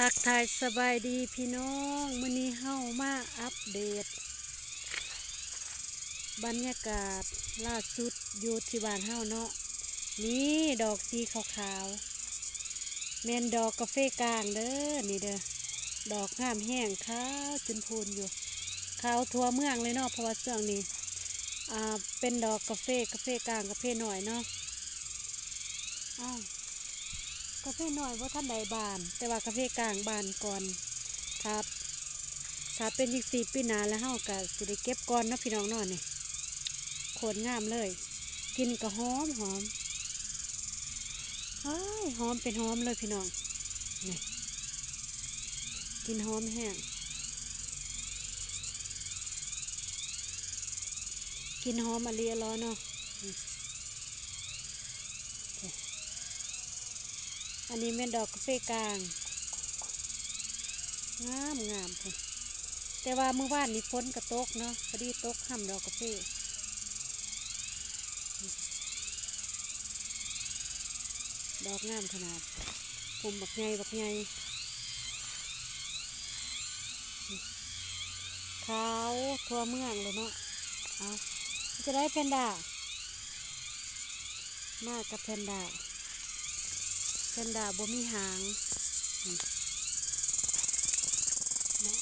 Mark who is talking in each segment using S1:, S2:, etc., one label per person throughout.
S1: ทักทายสบายดีพี่น้องมื้อนี้เฮามาอัปเดตบรรยากาศล่าสุดอยู่ที่บ้านเฮาเนาะนี่ดอกสีขาวๆแม่นดอกกาแฟกลางเด้อนี่เด้อดอกงามแห้งขาวจนพูนอยู่ขาวทั่วเมืองเลยเนาะเพราะว่าช่วงนี้เป็นดอกกาแฟกลางกาแฟหน่อยเนาะอ้าวกาแฟหน่อยว่าท่านใดบานแต่ว่ากาแฟกลางบานก่อนครับ ถ้าเป็นอีก4 ปีหน้าแล้วเฮาก็สิได้เก็บก่อนเนาะพี่น้องเนาะนี่โคตรงามเลยกินก็หอมหอมเฮ้ยหอมเป็นหอมเลยพี่น้องนี่กินหอมแห้งกินหอมอะลีอล้อเนาะอันนี้แม่นดอกกาแฟกลางงามงามพุ่นแต่ว่าเมื่อวานนี้ฝนกระตกเนาะพอดีตกห่ำดอกกาแฟดอกงามขนาดผมบักใหญ่บักใหญ่ขาวทั่วเมืองเลยเนาะเอาจะได้แพนด้ามากับแพนด้าบ่มีหางเนาะ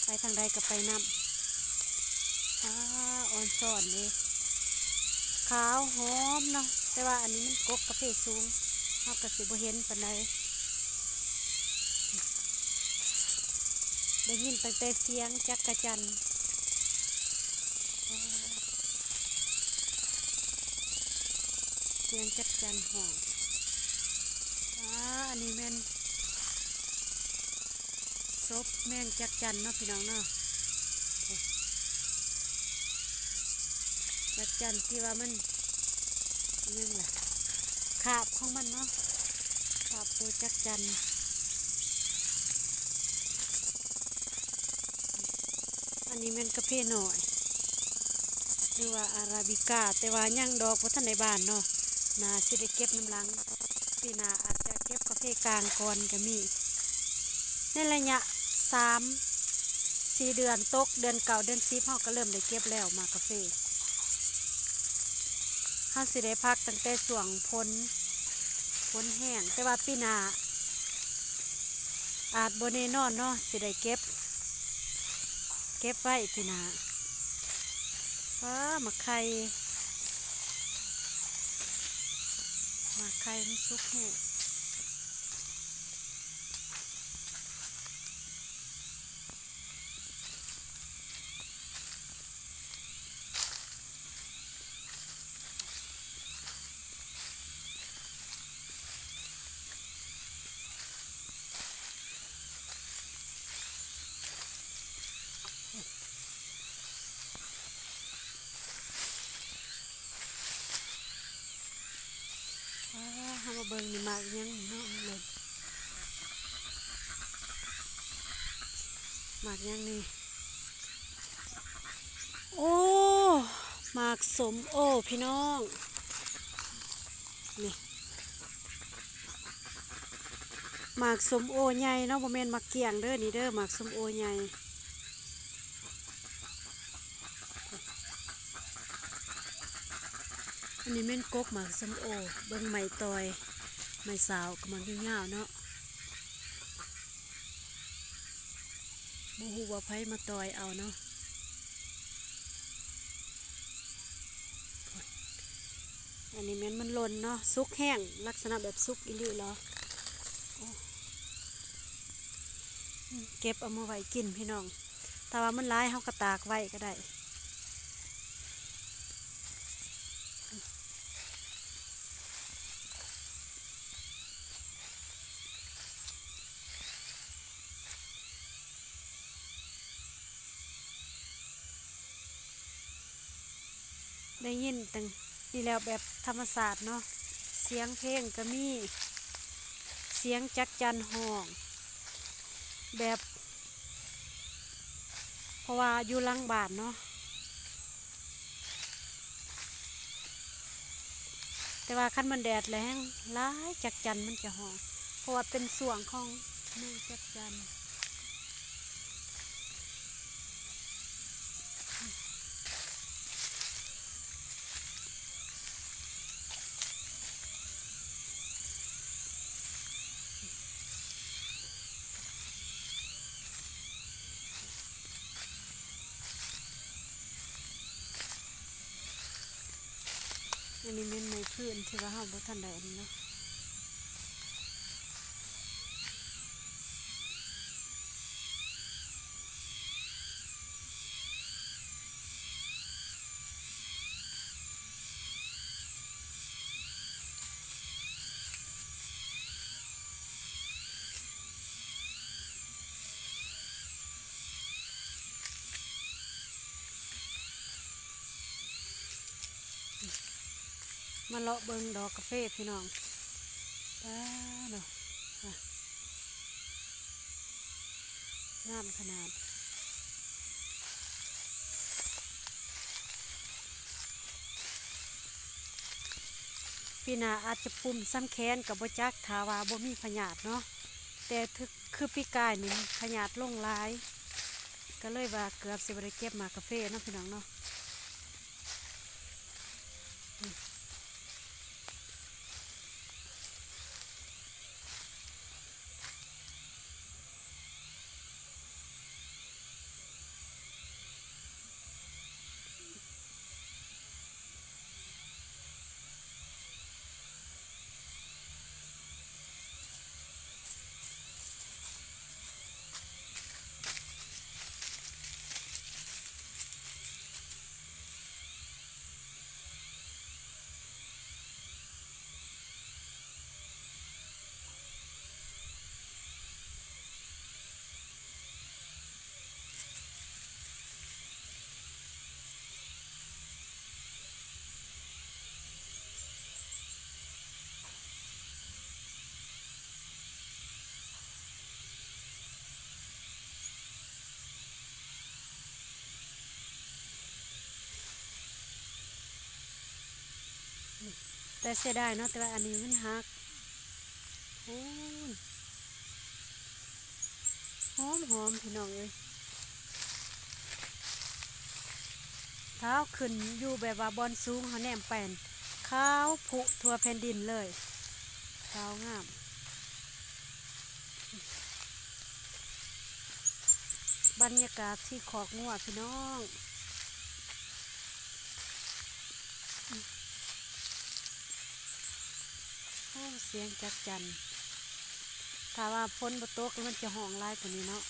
S1: ไปทางใดก็ไปนำอ่อนซ่อนเลยขาวหอมเนาะแต่ว่าอันนี้มันกกกาแฟสูงเราก็สิบ่เห็นปานใดได้ยินตั้งแต่เสียงจักรจั่นเสียงจักรจั่นห้องอันนี้แม่นซบแม่งจักรจั่นเนาะพี่น้องเนาะจักรจั่นที่ว่ามันยังไงขาบของมันเนาะขาบตัวจักรจั่นอันนี้แม่นกาแฟหน่อยหรือว่าอาราบิก้าแต่ว่ายังดอกบ่ทันในบ้านเนาะน่าสิได้เก็บน้ำลังปีหน้าอาจจะเก็บกาแฟกลางก่อนก็มีในระยะ3-4 เดือนตกเดือนเก่าเดือน10เฮาก็เริ่มได้เก็บแล้วมากาแฟเฮาสิได้พักตั้งแต่ช่วงฝนแห้งแต่ว่าปีหน้าอาจบ่แน่นอนเนาะสิได้เก็บไว้ปีหน้ามะไข่มันสุกแห้งเฮามาเบิ่งนี่มากยังเนาะเลยมากยังนี่โอ้หมากสมโอพี่น้องนี่หมากสมโอใหญ่เนาะบ่แม่นหมากเกี้ยงเด้อนี่เด้อหมากสมโอใหญ่อันนี้แม่นกกหมากสมโอเบิ่งไม้ตอยไม้สาวกำลังยาวๆเนาะบ่ฮู้ว่าไผมาตอยเอาเนาะอันนี้แม่นมันหล่นเนาะสุกแห้งลักษณะแบบสุกอีหลีเหรอเก็บเอามาไว้กินพี่น้องถ้าว่ามันร้ายเฮาก็ตากไว้ก็ได้ได้ยินตั้งนี่แล้วแบบธรรมศาสตร์เนาะเสียงเพลงก็มีเสียงจักจั่นห้องแบบเพราะว่าอยู่หลังบ้านเนาะแต่ แต่ว่าคันมันแดดแรงร้ายจักจันมันจะหอมเพราะว่าเป็นส่วงของแมงจักจันอันนี้เป็นไม้พื้นที่ว่าเฮาบ่ทันได้อันนี้เนาะมาเลาะเบิ่งดอกกาแฟพี่น้องป้าเนาะงามขนาดปีหน้าอาจจะปุ่มซ้ำแขนกับบ่จักถ้าว่าบ่มีพยาธิเนาะแต่คือปีกายนี่พยาธิลงหลายก็เลยว่าเกือบสิบ่ได้เก็บหมากกาแฟเนาะพี่น้องเนาะแต่เสียดายเนาะแต่ว่าอันนี้มันหักโอ้ยหอมหอมพี่น้องเอ้ยเท้าขึ้นอยู่แบบว่าบอนสูงเขาแนมแป่นขาวผุทั่วแผ่นดินเลยขาวงามบรรยากาศที่ขอกงัวพี่น้องโอ้เสียงจักจันถ้าว่าฝนบ่ตกมันจะห้องลายกว่านี้เนาะ